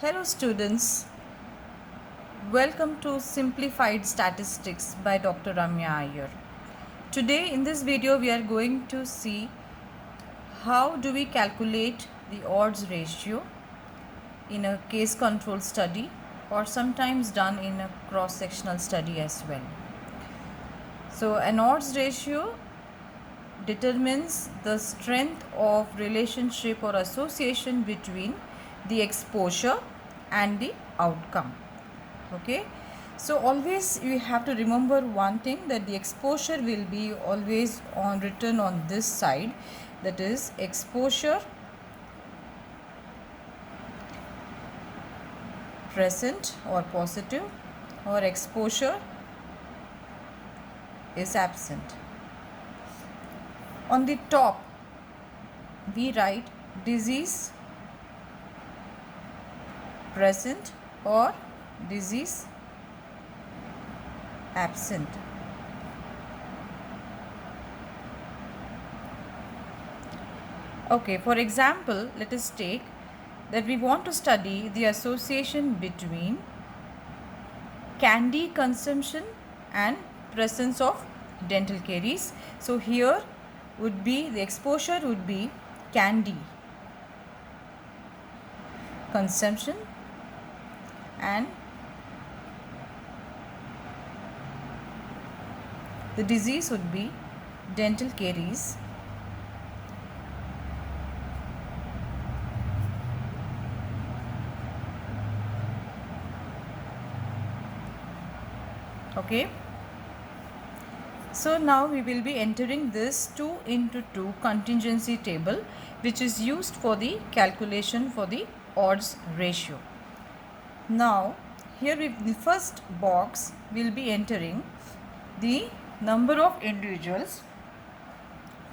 Hello students, welcome to Simplified Statistics by Dr. Ramya Iyer. Today in this video we are going to see how do we calculate the odds ratio in a case control study or sometimes done in a cross sectional study as well. So an odds ratio determines the strength of relationship or association between the exposure and the outcome. Okay, so always you have to remember one thing, that the exposure will be always on written on this side, that is exposure present or positive, or exposure is absent. On the top we write disease present or disease absent. Okay, for example, let us take that we want to study the association between candy consumption and presence of dental caries. So here would be the exposure would be candy consumption and the disease would be dental caries. Okay, so now we will be entering this 2 into 2 contingency table, which is used for the calculation for the odds ratio. Now here in the first box we will be entering the number of individuals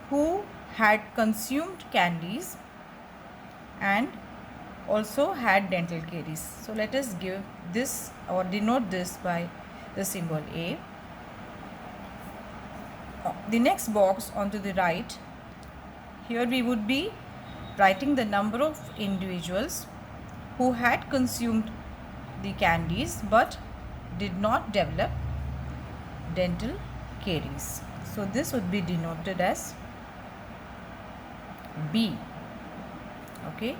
who had consumed candies and also had dental caries. So let us give this or denote this by the symbol A. The next box onto the right, here we would be writing the number of individuals who had consumed the candies but did not develop dental caries. So this would be denoted as B. Okay,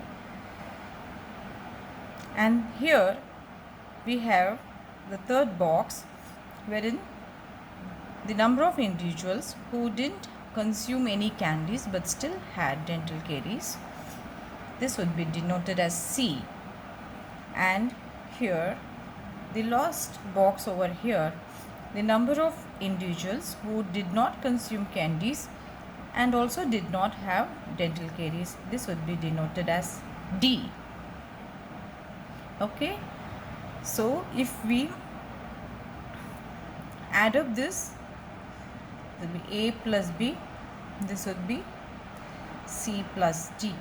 and here we have the third box, wherein the number of individuals who didn't consume any candies but still had dental caries. This would be denoted as C. And here the last box over here, the number of individuals who did not consume candies and also did not have dental caries. This would be denoted as D. Okay, so if we add up this, it will be A plus B, this would be C plus D.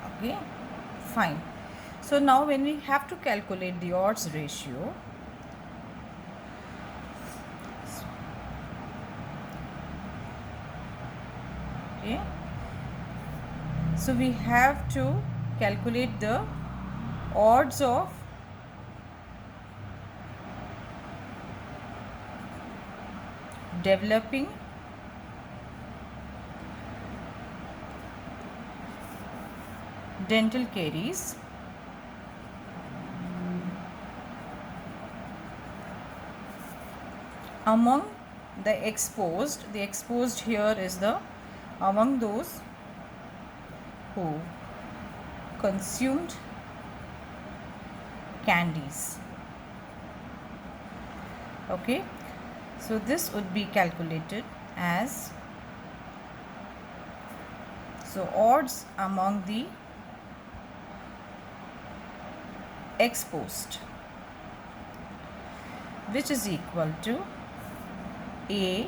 Okay, fine. So now when we have to calculate the odds ratio, okay, so we have to calculate the odds of developing dental caries among the exposed. The exposed here is the among those who consumed candies. Okay, so this would be calculated as, so odds among the exposed, which is equal to A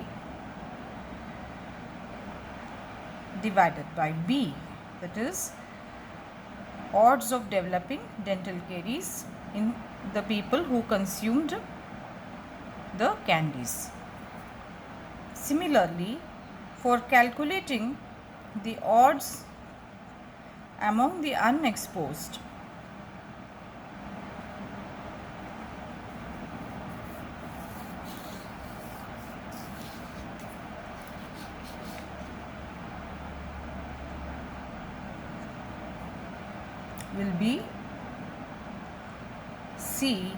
divided by B, that is odds of developing dental caries in the people who consumed the candies. Similarly, for calculating the odds among the unexposed, will be C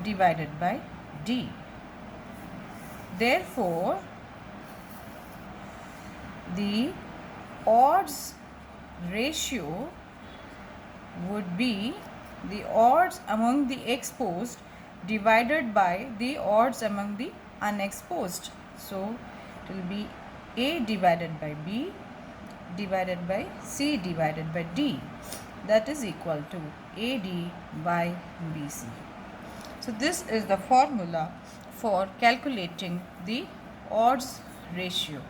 divided by D. Therefore, the odds ratio would be the odds among the exposed divided by the odds among the unexposed. So it will be A divided by B divided by C divided by D, that is equal to AD by BC. So this is the formula for calculating the odds ratio.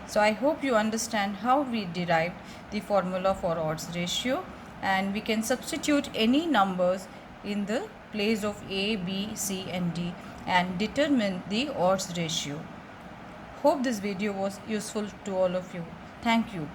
So I hope you understand how we derived the formula for odds ratio, and we can substitute any numbers in the place of A, B, C and D and determine the odds ratio. Hope this video was useful to all of you. Thank you.